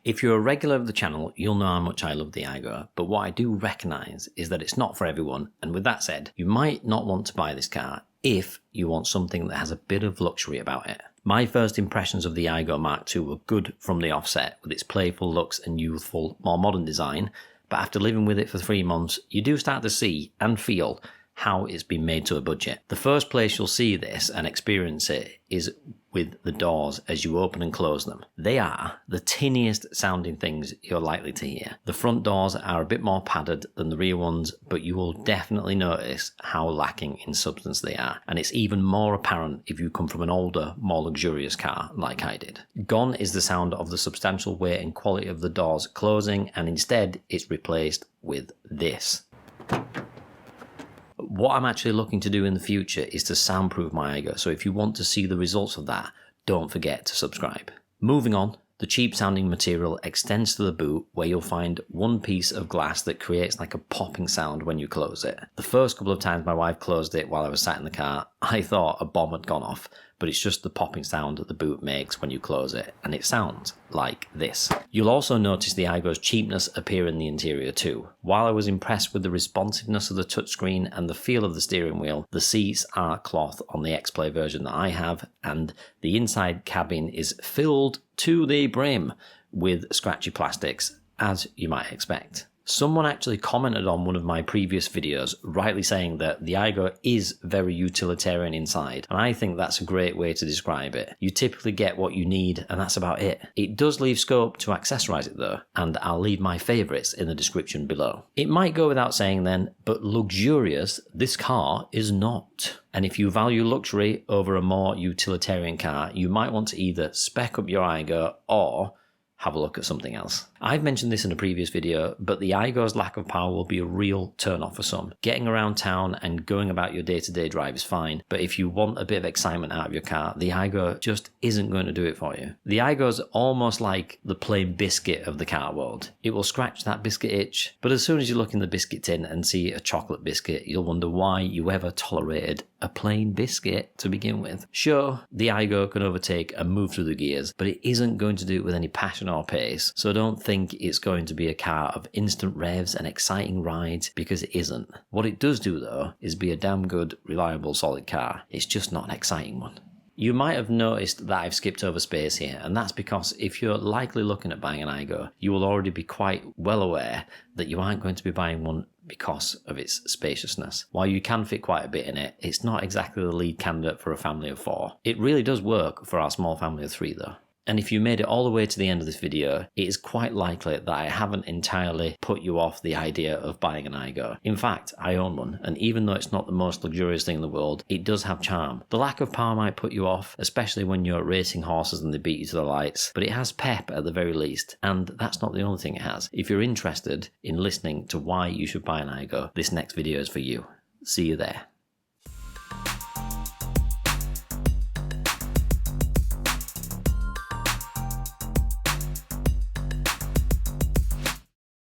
If you're a regular of the channel, you'll know how much I love the Aygo, but what I do recognise is that it's not for everyone, and with that said, you might not want to buy this car if you want something that has a bit of luxury about it. My first impressions of the Aygo Mark II were good from the offset, with its playful looks and youthful, more modern design, but after living with it for 3 months, you do start to see and feel how it's been made to a budget. The first place you'll see this and experience it is with the doors as you open and close them. They are the tiniest sounding things you're likely to hear. The front doors are a bit more padded than the rear ones, but you will definitely notice how lacking in substance they are, and it's even more apparent if you come from an older, more luxurious car like I did. Gone is the sound of the substantial weight and quality of the doors closing, and instead it's replaced with this. What I'm actually looking to do in the future is to soundproof my Aygo, so if you want to see the results of that, don't forget to subscribe. Moving on, the cheap sounding material extends to the boot, where you'll find one piece of glass that creates like a popping sound when you close it. The first couple of times my wife closed it while I was sat in the car, I thought a bomb had gone off, but it's just the popping sound that the boot makes when you close it, and it sounds like this. You'll also notice the Aygo's cheapness appear in the interior too. While I was impressed with the responsiveness of the touchscreen and the feel of the steering wheel, the seats are cloth on the X-Play version that I have, and the inside cabin is filled to the brim with scratchy plastics, as you might expect. Someone actually commented on one of my previous videos, rightly saying that the Aygo is very utilitarian inside, and I think that's a great way to describe it. You typically get what you need, and that's about it. It does leave scope to accessorise it though, and I'll leave my favourites in the description below. It might go without saying then, but luxurious this car is not. And if you value luxury over a more utilitarian car, you might want to either spec up your Aygo or have a look at something else. I've mentioned this in a previous video, but the Aygo's lack of power will be a real turn-off for some. Getting around town and going about your day-to-day drive is fine, but if you want a bit of excitement out of your car, the Aygo just isn't going to do it for you. The Aygo's almost like the plain biscuit of the car world. It will scratch that biscuit itch, but as soon as you look in the biscuit tin and see a chocolate biscuit, you'll wonder why you ever tolerated a plain biscuit to begin with. Sure, the Aygo can overtake and move through the gears, but it isn't going to do it with any passion or pace, so don't think it's going to be a car of instant revs and exciting rides, because it isn't. What it does do though is be a damn good, reliable, solid car. It's just not an exciting one. You might have noticed that I've skipped over space here, and that's because if you're likely looking at buying an Aygo, you will already be quite well aware that you aren't going to be buying one because of its spaciousness. While you can fit quite a bit in it, it's not exactly the lead candidate for a family of 4. It really does work for our small family of 3 though. And if you made it all the way to the end of this video, it is quite likely that I haven't entirely put you off the idea of buying an Aygo. In fact, I own one, and even though it's not the most luxurious thing in the world, it does have charm. The lack of power might put you off, especially when you're racing horses and they beat you to the lights, but it has pep at the very least, and that's not the only thing it has. If you're interested in listening to why you should buy an Aygo, this next video is for you. See you there.